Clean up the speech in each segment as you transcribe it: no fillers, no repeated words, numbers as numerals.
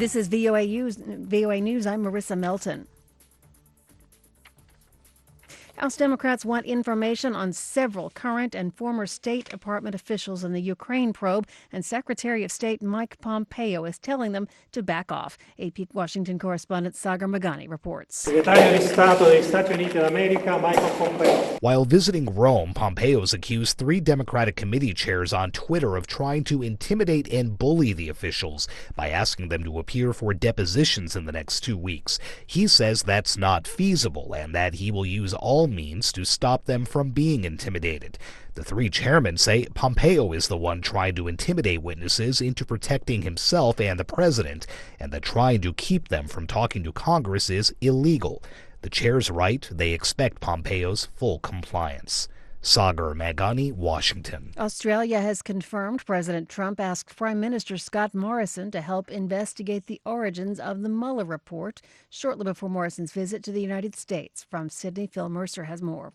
This is VOA News. I'm Marissa Melton. House Democrats want information on several current and former State Department officials in the Ukraine probe, and Secretary of State Mike Pompeo is telling them to back off. AP Washington correspondent Sagar Magani reports. Segretario di Stato degli Stati Uniti d'America, Michael Pompeo. While visiting Rome, Pompeo's accused 3 Democratic committee chairs on Twitter of trying to intimidate and bully the officials by asking them to appear for depositions in the next 2 weeks. He says that's not feasible and that he will use all means to stop them from being intimidated. The 3 chairmen say Pompeo is the one trying to intimidate witnesses into protecting himself and the president, and that trying to keep them from talking to Congress is illegal. The chairs write they expect Pompeo's full compliance. Sagar Magani, Washington. Australia has confirmed President Trump asked Prime Minister Scott Morrison to help investigate the origins of the Mueller report shortly before Morrison's visit to the United States. From Sydney, Phil Mercer has more.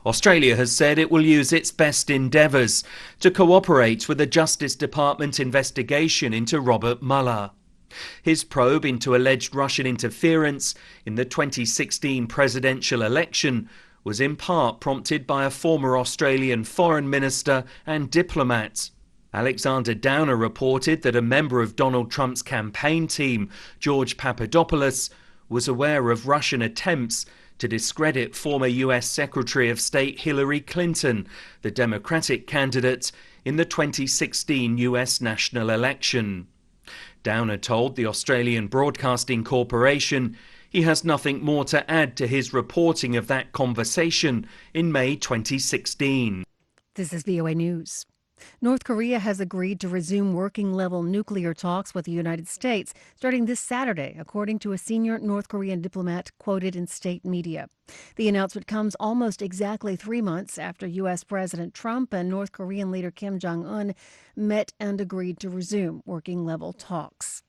Australia has said it will use its best endeavours to cooperate with the Justice Department investigation into Robert Mueller. His probe into alleged Russian interference in the 2016 presidential election was in part prompted by a former Australian foreign minister and diplomat. Alexander Downer reported that a member of Donald Trump's campaign team, George Papadopoulos, was aware of Russian attempts to discredit former US Secretary of State Hillary Clinton, the Democratic candidate, in the 2016 US national election. Downer told the Australian Broadcasting Corporation he has nothing more to add to his reporting of that conversation in May 2016. This is VOA News. North Korea has agreed to resume working-level nuclear talks with the United States starting this Saturday, according to a senior North Korean diplomat quoted in state media. The announcement comes almost exactly 3 months after U.S. President Trump and North Korean leader Kim Jong-un met and agreed to resume working-level talks.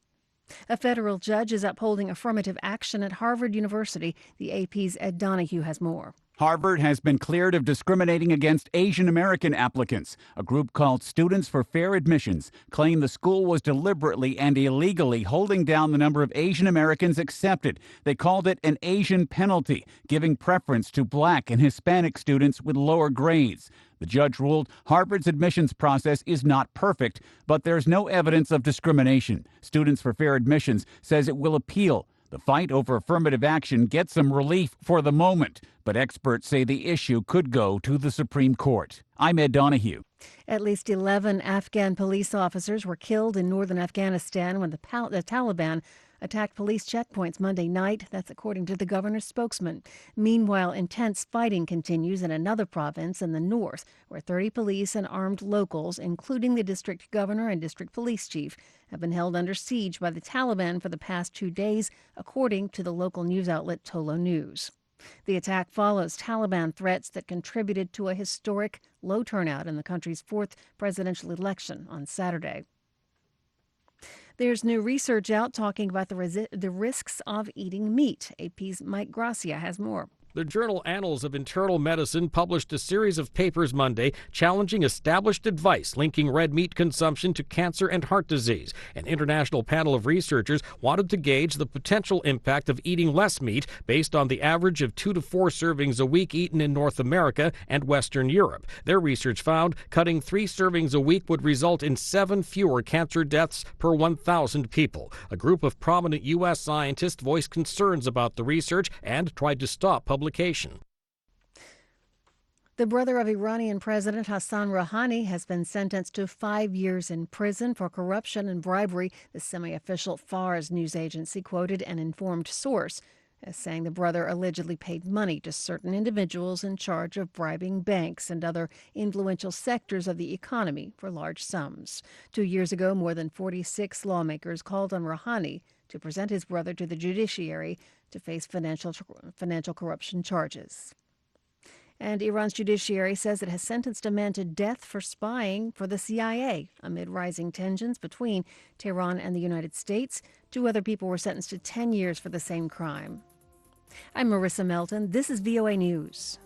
A federal judge is upholding affirmative action at Harvard University. The AP's Ed Donahue has more. Harvard has been cleared of discriminating against Asian American applicants. A group called Students for Fair Admissions claimed the school was deliberately and illegally holding down the number of Asian Americans accepted. They called it an Asian penalty, giving preference to Black and Hispanic students with lower grades. The judge ruled Harvard's admissions process is not perfect, but there's no evidence of discrimination. Students for Fair Admissions says it will appeal. The fight over affirmative action gets some relief for the moment, but experts say the issue could go to the Supreme Court. I'm Ed Donahue. At least 11 Afghan police officers were killed in northern Afghanistan when the Taliban attacked police checkpoints Monday night. That's according to the governor's spokesman. Meanwhile, intense fighting continues in another province in the north, where 30 police and armed locals, including the district governor and district police chief, have been held under siege by the Taliban for the past 2 days, according to the local news outlet Tolo News. The attack follows Taliban threats that contributed to a historic low turnout in the country's 4th presidential election on Saturday. There's new research out talking about the risks of eating meat. AP's Mike Gracia has more. The journal Annals of Internal Medicine published a series of papers Monday challenging established advice linking red meat consumption to cancer and heart disease. An international panel of researchers wanted to gauge the potential impact of eating less meat based on the average of 2 to 4 servings a week eaten in North America and Western Europe. Their research found cutting 3 servings a week would result in 7 fewer cancer deaths per 1,000 people. A group of prominent U.S. scientists voiced concerns about the research and tried to stop publication. The brother of Iranian President Hassan Rouhani has been sentenced to 5 years in prison for corruption and bribery. The semi-official Fars news agency quoted an informed source as saying the brother allegedly paid money to certain individuals in charge of bribing banks and other influential sectors of the economy for large sums. 2 years ago, more than 46 lawmakers called on Rouhani to present his brother to the judiciary to face financial corruption charges. And Iran's judiciary says it has sentenced a man to death for spying for the CIA amid rising tensions between Tehran and the United States. 2 other people were sentenced to 10 years for the same crime. I'm Marissa Melton. This is VOA News.